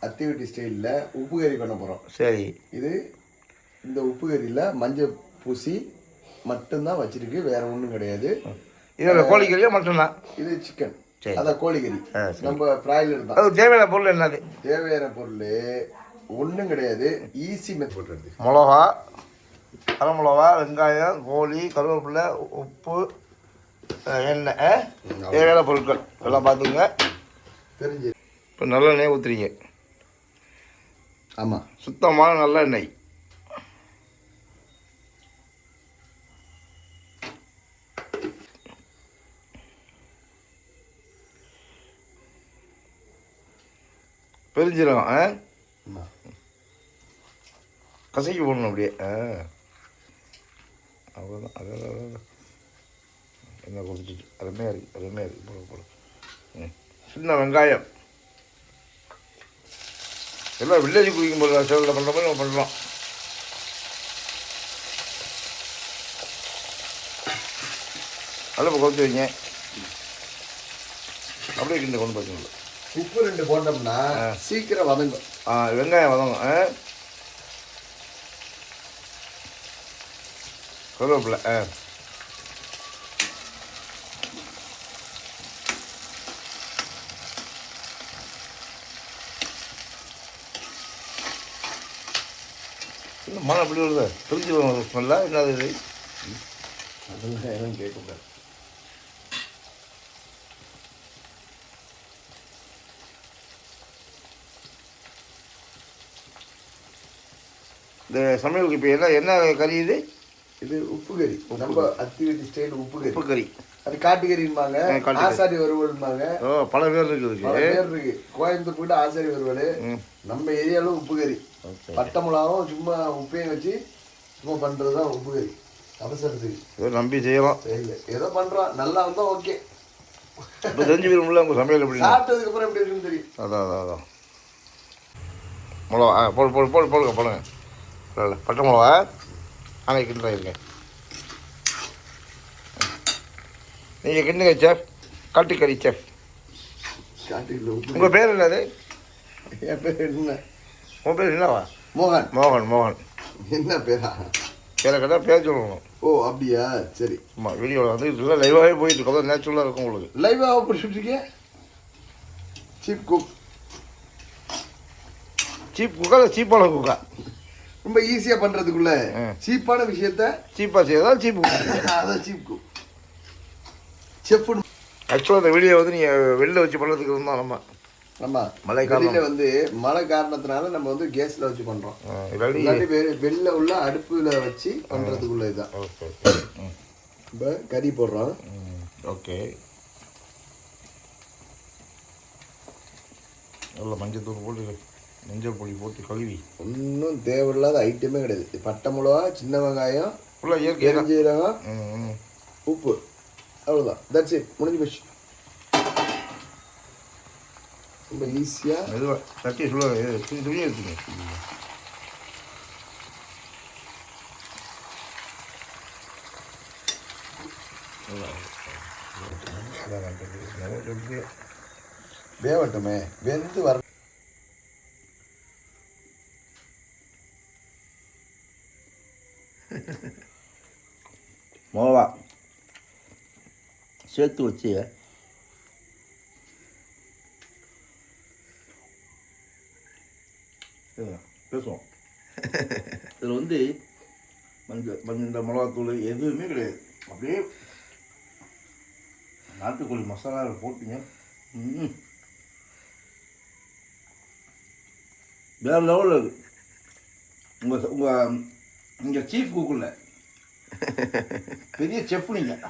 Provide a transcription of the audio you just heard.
அத்திவெட்டி ஸ்டைலில் உப்பு கறி பண்ண போகிறோம். சரி. இது இந்த உப்பு கறியில் மஞ்சள் பூசி மட்டும்தான் வச்சிருக்கு, வேற ஒன்றும் கிடையாது. இதில் கோழிக்கறியா மட்டும்தான்? இது சிக்கன், அதான் கோழிக்கறி. நம்ம பிராய்லர் தான். அது தேவையான பொருள் என்னது? தேவையான பொருள் ஒன்றும் கிடையாது, ஈஸி மெத்தட். மிளகா, அரை மிளகா, வெங்காயம், கோழி, கருவேப்பிலை, உப்பு, எண்ணெய், தேவையான பொருட்கள் எல்லாம் பார்த்துங்க. தெரிஞ்சு இப்போ நல்லெண்ணெய் ஊற்றுறீங்க. ஆமாம், சுத்தமான நல்லெண்ணெய். பெருஞ்சீரகம் கசக்கி போடணும் அப்படியே. அவ்வளோதான். அதான் என்ன கொடுத்துட்டு அருமையாக இருக்குது, அருமையாக இருக்குது. போட போட சின்ன வெங்காயம் எல்லாம் வில்லேஜ் குடிக்கும் போது சேவலில் பண்ணுற மாதிரி நம்ம பண்ணுறோம். நல்லா கொண்டு வைங்க. அப்படியே கிண்ட கொண்டு பார்த்தீங்களா. உப்பு 2 போட்டோம்னா சீக்கிரம் வதங்கும். வெங்காயம் வதங்கும். கருவேப்பிலை. இன்னும் மழை அப்படி வருது. தெரிஞ்சு ஸ்மெல்லா என்னது இது? அதெல்லாம் எதுவும் கேட்கக்கூடாது. இந்த சமையலுக்கு இப்போ என்ன கறி இது? இது உப்பு கறி. நம்ம அத்திவெட்டி ஸ்டைல் உப்பு கறி. அது காட்டுக்கறிம்பாங்க, ஆசாரி வறுவல்பாங்க. பல பேர் இருக்குது. பல பேர் இருக்கு. கோயம்புத்தூர் போயிட்டு ஆசாரி வறுவல். நம்ம ஏரியாவில் உப்பு கறி. பட்டை மிளகாவும் சும்மா உப்பையும் வச்சு சும்மா பண்ணுறது தான் உப்பு கறி. அவசரத்துக்கு ஏதோ நம்பி செய்யலாம். இல்லை, ஏதோ பண்ணுறோம், நல்லா வந்தால் ஓகே. இப்போ தெரிஞ்சு விரும்பல உங்கள் சமையல் எப்படி சாப்பிட்டதுக்கப்புறம் எப்படி இருக்குன்னு தெரியும். அதான் மிளகா போடுங்க. இல்லை பட்டை மிளகா ஆனால் கிண்டுறேன் இருக்கேன். நீங்கள் கிண்டுங்க செஃப். காட்டுக்கறி செஃப். உங்கள் பேர் என்னது? என் பேர் என்ன? உங்கள் பேர் என்னவா? மோகன். மோகன். என்ன பேரா? பேரை கேட்டால் பேர் சொல்லணும். ஓ அப்படியா, சரி. ஆமாம், வீடியோவில் வந்து இதெல்லாம் லைவாகவே போயிட்டு இருக்கோம். அதான் நேச்சுரலாக இருக்கும் உங்களுக்கு. லைவாக பிடிச்சிட்ருக்கீங்க. சீப் குக்கா இல்லை சீப்பான குக்கா? ரொம்ப ஈஸியாக பண்ணுறதுக்குள்ள சீப்பான விஷயத்த சீப்பாக செய்யறதா சீப் குக்? அதான் சீப் குக். செஃப். ஆக்சுவலாக இந்த வீடியோ வந்து நீங்கள் வெளில வச்சு பண்ணுறதுக்கு இருந்தால் ஆமாம், மழைக்காலையில் வந்து மழை காரணத்தினால நம்ம வந்து கேஸில் வச்சு பண்ணுறோம். இல்லாட்டி வெளில உள்ள அடுப்பில் வச்சு பண்ணுறதுக்குள்ள இதுதான். ஓகே. இப்போ கறி போடுறோம். ஓகே. நல்லா மஞ்சள் போட்டு மஞ்சள் பொடி போட்டு கழுவி. ஒன்றும் தேவையில்லாத ஐட்டமே கிடையாது. பட்டை மிளகா, சின்ன வெங்காயம், ஃபுல்லாக இயற்கை, பெருஞ்சீரகம், உப்பு, அவ்வளோதான். தட்ஸ் இட், முடிஞ்சு போச்சு. ரொம்ப ஈஸியாக மெதுவாக தட்டி சொல்லுவாங்க. துணி எடுத்துங்க. வேவட்டுமே, வெந்து வர. மிளகா சேர்த்து வச்சு பேசுவோம். இதில் வந்து இந்த மிளகாத்தூள் எதுவுமே கிடையாது. அப்படியே நாட்டுக்கோழி மசாலா போட்டுங்க. வேறு லெவலில் இருக்குது. உங்கள் சீஃப் குக்கில் பெரிய செஃப் நீங்கள்.